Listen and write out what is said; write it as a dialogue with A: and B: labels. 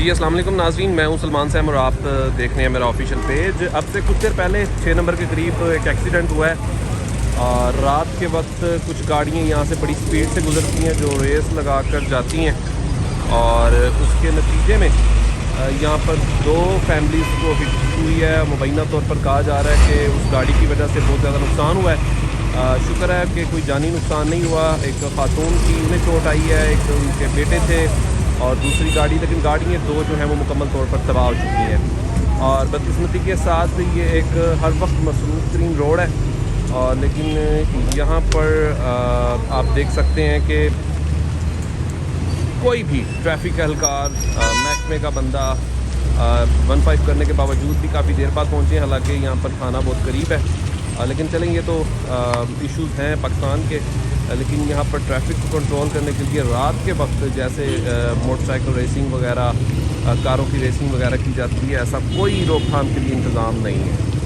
A: جی السلام علیکم ناظرین، میں ہوں سلمان صاحب اور آپ دیکھ رہے ہیں میرا آفیشیل پیج۔ اب سے کچھ دیر پہلے 6 نمبر کے قریب ایک ایکسیڈنٹ ہوا ہے اور رات کے وقت کچھ گاڑیاں یہاں سے بڑی سپیڈ سے گزرتی ہیں جو ریس لگا کر جاتی ہیں، اور اس کے نتیجے میں یہاں پر 2 فیملیز کو ہٹ ہوئی ہے۔ مبینہ طور پر کہا جا رہا ہے کہ اس گاڑی کی وجہ سے بہت زیادہ نقصان ہوا ہے۔ شکر ہے کہ کوئی جانی نقصان نہیں ہوا۔ ایک خاتون کی انہیں چوٹ آئی ہے، ایک ان کے بیٹے تھے اور دوسری گاڑی، لیکن گاڑیاں 2 جو ہیں وہ مکمل طور پر تباہ ہو چکی ہیں۔ اور بدقسمتی کے ساتھ یہ ایک ہر وقت مصروف ترین روڈ ہے، اور لیکن یہاں پر آپ دیکھ سکتے ہیں کہ کوئی بھی ٹریفک اہلکار، محکمے کا بندہ 15 کرنے کے باوجود بھی کافی دیر بعد پہنچے، حالانکہ یہاں پر تھانہ بہت قریب ہے۔ لیکن چلیں، یہ تو ایشوز ہیں پاکستان کے، لیکن یہاں پر ٹریفک کو کنٹرول کرنے کے لیے رات کے وقت جیسے موٹر سائیکل ریسنگ وغیرہ، کاروں کی ریسنگ وغیرہ کی جاتی ہے، ایسا کوئی روک تھام کے لیے انتظام نہیں ہے۔